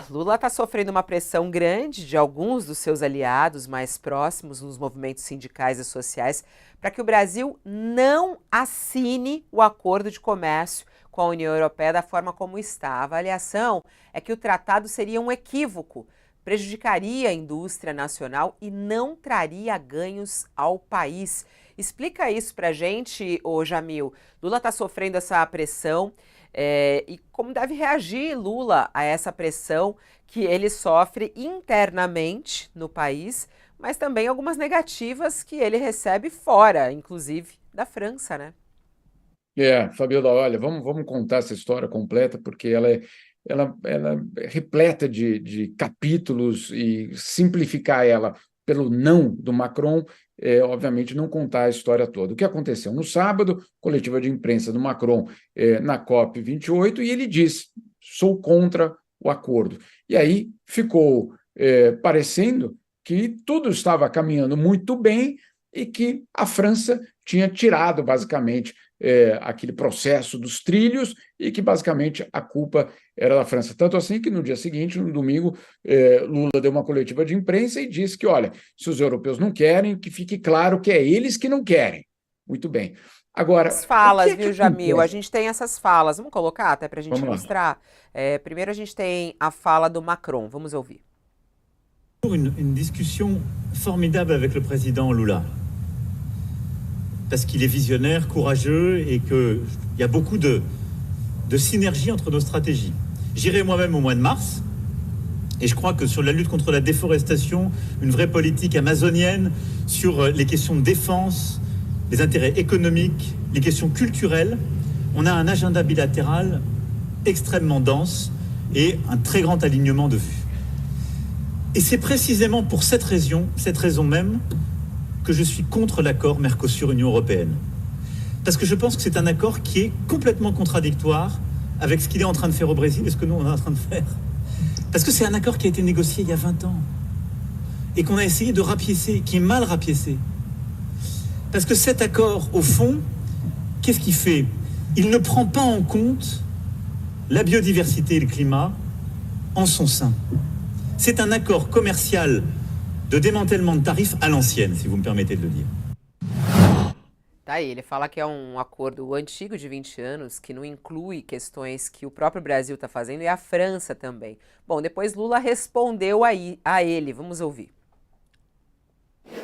Lula está sofrendo uma pressão grande de alguns dos seus aliados mais próximos nos movimentos sindicais e sociais para que o Brasil não assine o acordo de comércio com a União Europeia da forma como está. A avaliação é que o tratado seria um equívoco, prejudicaria a indústria nacional e não traria ganhos ao país. Explica isso para a gente, ô Jamil. Lula está sofrendo essa pressão. E como deve reagir Lula a essa pressão que ele sofre internamente no país, mas também algumas negativas que ele recebe fora, inclusive da França, né? Fabiola, olha, vamos contar essa história completa, porque ela é repleta de capítulos e simplificar ela pelo não do Macron, obviamente não contar a história toda. O que aconteceu? No sábado, coletiva de imprensa do Macron na COP28, e ele disse, sou contra o acordo. E aí ficou parecendo que tudo estava caminhando muito bem e que a França tinha tirado, basicamente, aquele processo dos trilhos e que, basicamente, a culpa era da França. Tanto assim que, no dia seguinte, no domingo, Lula deu uma coletiva de imprensa e disse que, olha, se os europeus não querem, que fique claro que é eles que não querem. Muito bem. Agora, As o que falas, é que viu, Jamil? A acontece? gente tem essas falas. Vamos colocar até para a gente Vamos lá. ilustrar? Primeiro a gente tem a fala do Macron. Vamos ouvir. Une discussion formidable avec le président Lula. Parce qu'il est visionnaire, courageux et qu'il y a beaucoup de synergie entre nos stratégies. J'irai moi-même au mois de mars et je crois que sur la lutte contre la déforestation, une vraie politique amazonienne, sur les questions de défense, les intérêts économiques, les questions culturelles, on a un agenda bilatéral extrêmement dense et un très grand alignement de vues. Et c'est précisément pour cette raison même, que je suis contre l'accord Mercosur-Union européenne. Parce que je pense que c'est un accord qui est complètement contradictoire avec ce qu'il est en train de faire au Brésil et ce que nous on est en train de faire. Parce que c'est un accord qui a été négocié il y a 20 ans et qu'on a essayé de rapiécer, qui est mal rapiécé. Parce que cet accord, au fond, qu'est-ce qu'il fait? Il ne prend pas en compte la biodiversité et le climat en son sein. C'est un accord commercial de démantèlement de tarifs à l'ancienne, si vous me permettez de le dire. Tá aí, ele fala que é um acordo antigo de 20 anos, que não inclui questões que o próprio Brasil está fazendo e a França também. Bom, depois Lula respondeu aí a ele, vamos ouvir.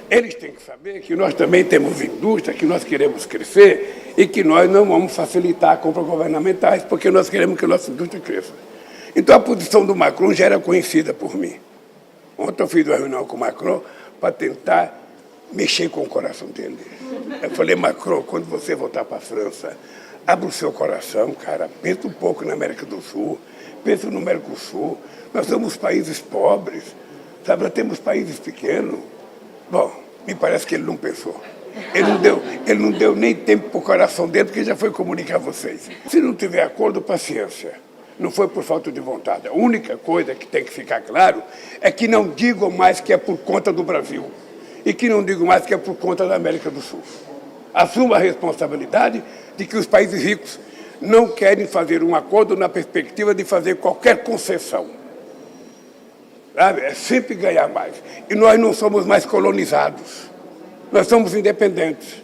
Eles têm que saber que nós também temos indústria, que nós queremos crescer e que nós não vamos facilitar compras governamentais, porque nós queremos que a nossa indústria cresça. Então a posição do Macron já era conhecida por mim. Ontem eu fiz uma reunião com o Macron para tentar mexer com o coração dele. Eu falei, Macron, quando você voltar para a França, abra o seu coração, cara, pensa um pouco na América do Sul, pensa no Mercosul. Nós somos países pobres, sabe, nós temos países pequenos. Bom, me parece que ele não pensou. Ele não deu nem tempo para o coração dele, porque já foi comunicar a vocês. Se não tiver acordo, paciência. Não foi por falta de vontade. A única coisa que tem que ficar claro é que não digam mais que é por conta do Brasil e que não digam mais que é por conta da América do Sul. Assuma a responsabilidade de que os países ricos não querem fazer um acordo na perspectiva de fazer qualquer concessão. Sabe? É sempre ganhar mais. E nós não somos mais colonizados. Nós somos independentes.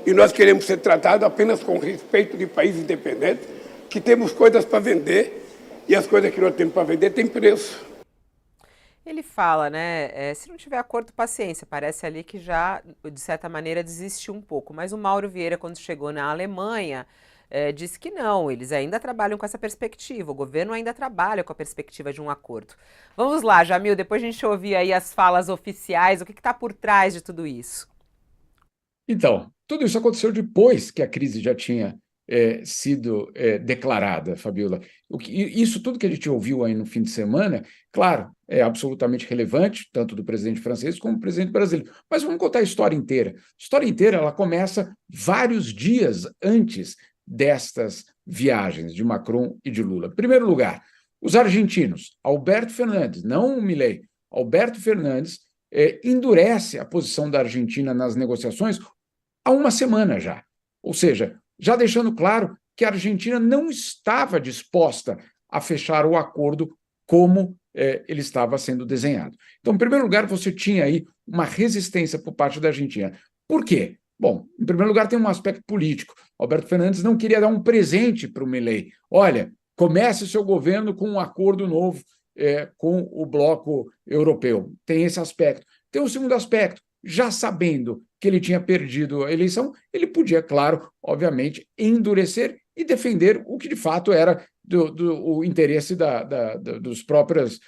E nós queremos ser tratados apenas com respeito de países independentes, que temos coisas para vender, e as coisas que nós temos para vender têm preço. Ele fala, né, se não tiver acordo, paciência, parece ali que já, de certa maneira, desistiu um pouco. Mas o Mauro Vieira, quando chegou na Alemanha, disse que não, eles ainda trabalham com essa perspectiva, o governo ainda trabalha com a perspectiva de um acordo. Vamos lá, Jamil, depois a gente ouvir aí as falas oficiais, o que está por trás de tudo isso? Então, tudo isso aconteceu depois que a crise já tinha sido declarada, Fabiola. Isso tudo que a gente ouviu aí no fim de semana, claro, é absolutamente relevante, tanto do presidente francês como do presidente brasileiro. Mas vamos contar a história inteira. A história inteira ela começa vários dias antes destas viagens de Macron e de Lula. Em primeiro lugar, os argentinos, Alberto Fernandes, não o Milei, Alberto Fernandes, endurece a posição da Argentina nas negociações há uma semana já. Ou seja, já deixando claro que a Argentina não estava disposta a fechar o acordo como ele estava sendo desenhado. Então, em primeiro lugar, você tinha aí uma resistência por parte da Argentina. Por quê? Bom, em primeiro lugar, tem um aspecto político. Alberto Fernandes não queria dar um presente para o Milei. Olha, comece o seu governo com um acordo novo com o bloco europeu. Tem esse aspecto. Tem um segundo aspecto. Já sabendo que ele tinha perdido a eleição, ele podia, claro, obviamente, endurecer e defender o que de fato era o interesse dos próprios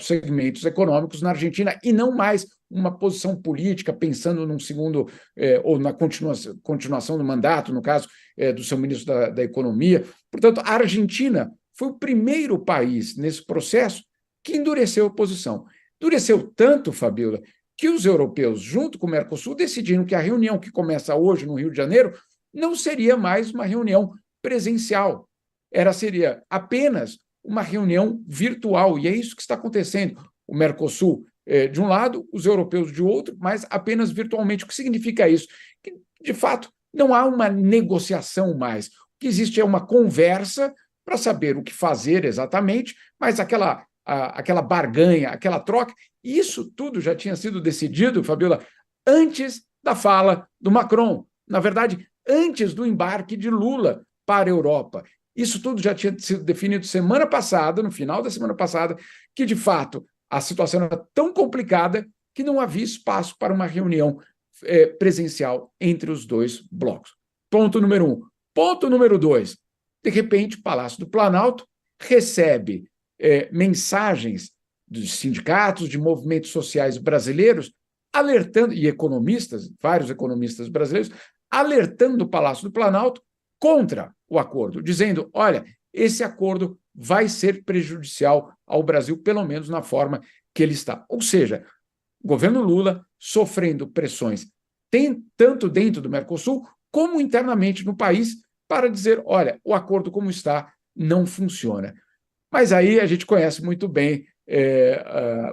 segmentos econômicos na Argentina, e não mais uma posição política pensando num segundo ou na continuação do mandato, no caso do seu ministro da Economia. Portanto, a Argentina foi o primeiro país nesse processo que endureceu a posição. Endureceu tanto, Fabíola, que os europeus, junto com o Mercosul, decidiram que a reunião que começa hoje no Rio de Janeiro não seria mais uma reunião presencial, seria apenas uma reunião virtual, e é isso que está acontecendo. O Mercosul, de um lado, os europeus de outro, mas apenas virtualmente. O que significa isso? Que, de fato, não há uma negociação mais. O que existe é uma conversa para saber o que fazer exatamente, mas aquela barganha, aquela troca, isso tudo já tinha sido decidido, Fabiola, antes da fala do Macron. Na verdade, antes do embarque de Lula para a Europa. Isso tudo já tinha sido definido semana passada, no final da semana passada, que, de fato, a situação era tão complicada que não havia espaço para uma reunião presencial entre os dois blocos. Ponto número 1. Ponto número 2. De repente, o Palácio do Planalto recebe mensagens dos sindicatos, de movimentos sociais brasileiros, alertando, e economistas, vários economistas brasileiros, alertando o Palácio do Planalto contra o acordo, dizendo, olha, esse acordo vai ser prejudicial ao Brasil, pelo menos na forma que ele está. Ou seja, o governo Lula sofrendo pressões tanto dentro do Mercosul como internamente no país para dizer, olha, o acordo como está não funciona. Mas aí a gente conhece muito bem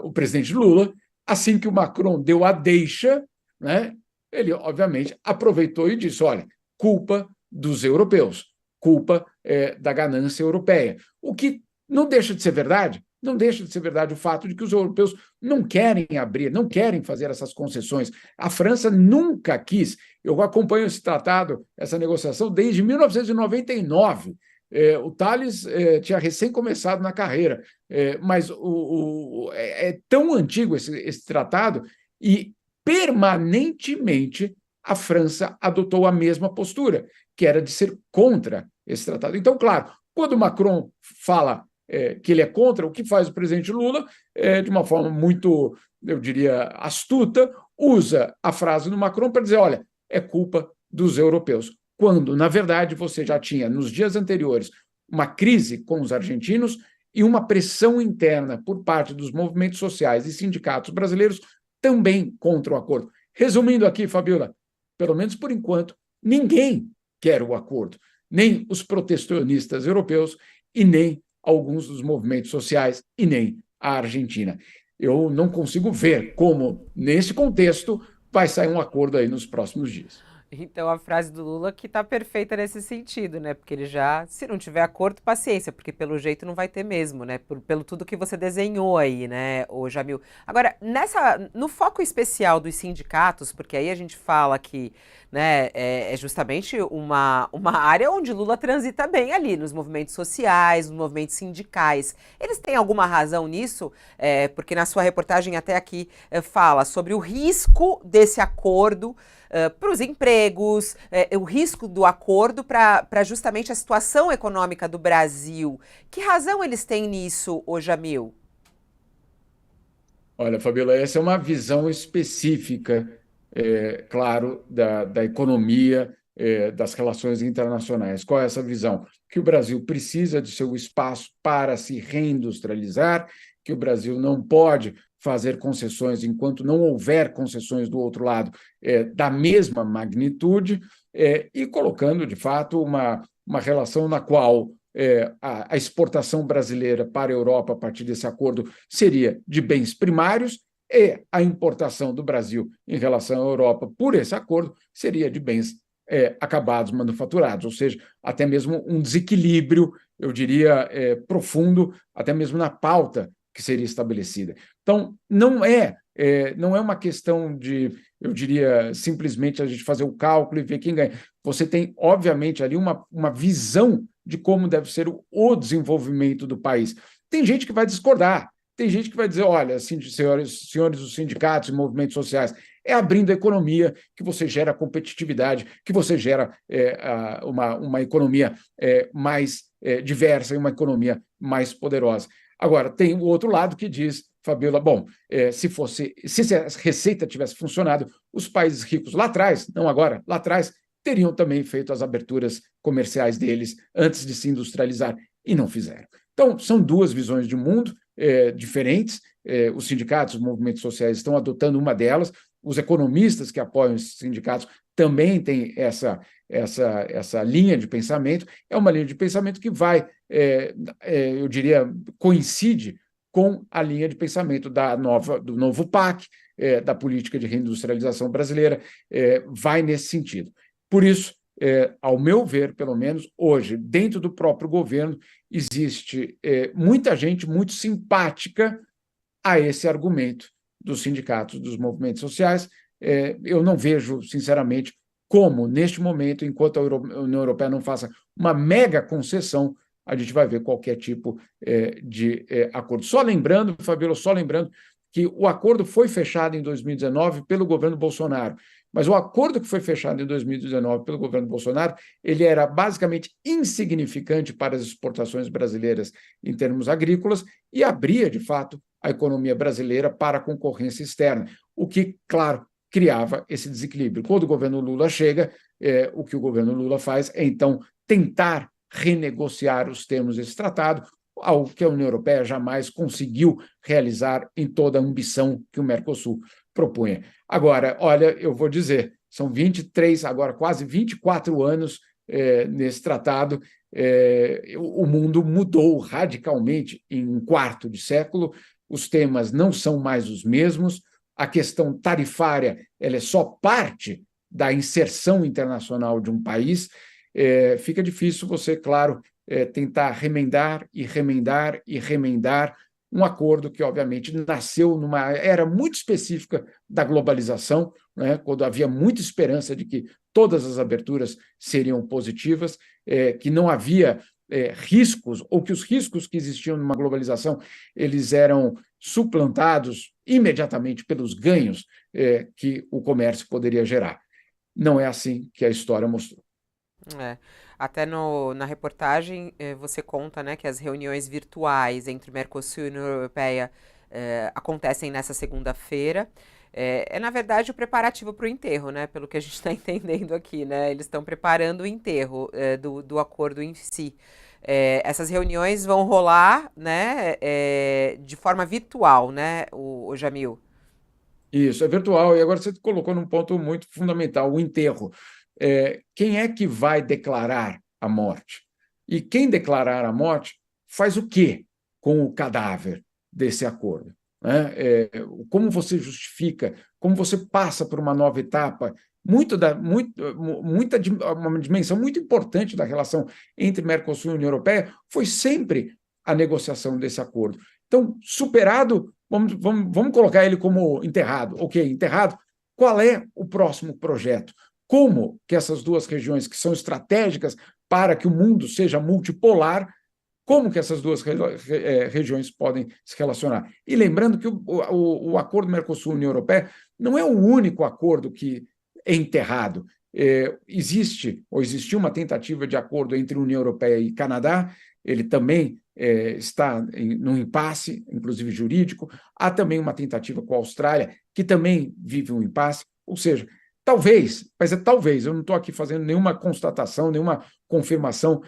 o presidente Lula. Assim que o Macron deu a deixa, né, ele, obviamente, aproveitou e disse, olha, culpa dos europeus, culpa da ganância europeia. O que não deixa de ser verdade, não deixa de ser verdade o fato de que os europeus não querem abrir, não querem fazer essas concessões. A França nunca quis. Eu acompanho esse tratado, essa negociação, desde 1999. O Tales tinha recém começado na carreira, mas é tão antigo esse tratado e permanentemente a França adotou a mesma postura, que era de ser contra esse tratado. Então, claro, quando o Macron fala que ele é contra, o que faz o presidente Lula, de uma forma muito, eu diria, astuta, usa a frase do Macron para dizer, olha, é culpa dos europeus. Quando, na verdade, você já tinha, nos dias anteriores, uma crise com os argentinos e uma pressão interna por parte dos movimentos sociais e sindicatos brasileiros também contra o acordo. Resumindo aqui, Fabiola, pelo menos por enquanto, ninguém quer o acordo, nem os protecionistas europeus e nem alguns dos movimentos sociais e nem a Argentina. Eu não consigo ver como, nesse contexto, vai sair um acordo aí nos próximos dias. Então, a frase do Lula que está perfeita nesse sentido, né? Porque ele já, se não tiver acordo, paciência, porque pelo jeito não vai ter mesmo, né? Pelo tudo que você desenhou aí, né, ô Jamil? Agora, no foco especial dos sindicatos, porque aí a gente fala que, né, é justamente uma área onde Lula transita bem ali, nos movimentos sociais, nos movimentos sindicais. Eles têm alguma razão nisso? Porque na sua reportagem até aqui fala sobre o risco desse acordo para os empregos, o risco do acordo para justamente a situação econômica do Brasil. Que razão eles têm nisso, ô Jamil? Olha, Fabiola, essa é uma visão específica, claro, da economia, das relações internacionais. Qual é essa visão? Que o Brasil precisa de seu espaço para se reindustrializar, que o Brasil não pode fazer concessões enquanto não houver concessões do outro lado da mesma magnitude, e colocando, de fato, uma relação na qual a exportação brasileira para a Europa, a partir desse acordo, seria de bens primários, e a importação do Brasil em relação à Europa, por esse acordo, seria de bens acabados, manufaturados, ou seja, até mesmo um desequilíbrio eu diria, profundo, até mesmo na pauta que seria estabelecida. Então, não é uma questão de, eu diria, simplesmente a gente fazer o cálculo e ver quem ganha. Você tem, obviamente, ali uma visão de como deve ser o desenvolvimento do país. Tem gente que vai discordar, tem gente que vai dizer, olha, senhores dos sindicatos e movimentos sociais, é abrindo a economia que você gera competitividade, que você gera uma economia mais diversa e uma economia mais poderosa. Agora, tem o outro lado que diz, Fabiola, bom, se a receita tivesse funcionado, os países ricos lá atrás, não agora, lá atrás, teriam também feito as aberturas comerciais deles antes de se industrializar, e não fizeram. Então, são duas visões de mundo diferentes, os sindicatos, os movimentos sociais estão adotando uma delas, os economistas que apoiam esses sindicatos também têm essa linha de pensamento, é uma linha de pensamento que vai, eu diria, coincide com a linha de pensamento do novo PAC, da política de reindustrialização brasileira, vai nesse sentido. Por isso, ao meu ver, pelo menos hoje, dentro do próprio governo, existe muita gente muito simpática a esse argumento dos sindicatos, dos movimentos sociais. Eu não vejo, sinceramente, como, neste momento, enquanto a União Europeia não faça uma mega concessão, a gente vai ver qualquer tipo de acordo. Só lembrando, Fabiola, que o acordo foi fechado em 2019 pelo governo Bolsonaro, mas o acordo que foi fechado em 2019 pelo governo Bolsonaro, ele era basicamente insignificante para as exportações brasileiras em termos agrícolas e abria, de fato, a economia brasileira para a concorrência externa, o que, claro, criava esse desequilíbrio. Quando o governo Lula chega, o que o governo Lula faz é, então, tentar renegociar os termos desse tratado, algo que a União Europeia jamais conseguiu realizar em toda a ambição que o Mercosul propunha. Agora, olha, eu vou dizer, são 23, agora quase 24 anos nesse tratado, o mundo mudou radicalmente em um quarto de século, os temas não são mais os mesmos, a questão tarifária ela é só parte da inserção internacional de um país, fica difícil você, claro, tentar remendar um acordo que, obviamente, nasceu numa era muito específica da globalização, né, quando havia muita esperança de que todas as aberturas seriam positivas, que não havia riscos, ou que os riscos que existiam numa globalização eles eram suplantados imediatamente pelos ganhos que o comércio poderia gerar. Não é assim que a história mostrou. Até na reportagem você conta, né, que as reuniões virtuais entre Mercosul e União Europeia acontecem nessa segunda-feira. Na verdade, o preparativo para o enterro, né, pelo que a gente está entendendo aqui, né? Eles estão preparando o enterro do acordo em si. Essas reuniões vão rolar, né, de forma virtual, né, o Jamil? Isso, é virtual. E agora você colocou num ponto muito fundamental, o enterro. Quem é que vai declarar a morte? E quem declarar a morte faz o quê com o cadáver desse acordo? Né? Como você justifica, como você passa por uma nova etapa, uma dimensão muito importante da relação entre Mercosul e União Europeia foi sempre a negociação desse acordo. Então, superado, vamos colocar ele como enterrado. Ok, enterrado, qual é o próximo projeto? Como que essas duas regiões, que são estratégicas para que o mundo seja multipolar, como que essas duas regiões podem se relacionar? E lembrando que o acordo Mercosul-União Europeia não é o único acordo que é enterrado. Existiu uma tentativa de acordo entre União Europeia e Canadá, ele também está num impasse, inclusive jurídico. Há também uma tentativa com a Austrália, que também vive um impasse, ou seja, talvez, mas talvez, eu não estou aqui fazendo nenhuma constatação, nenhuma confirmação,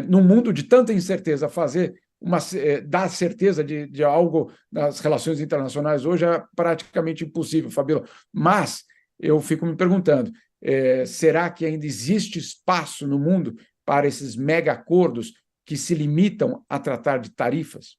num mundo de tanta incerteza, dar certeza de algo nas relações internacionais hoje é praticamente impossível, Fabiola. Mas eu fico me perguntando, será que ainda existe espaço no mundo para esses mega acordos que se limitam a tratar de tarifas?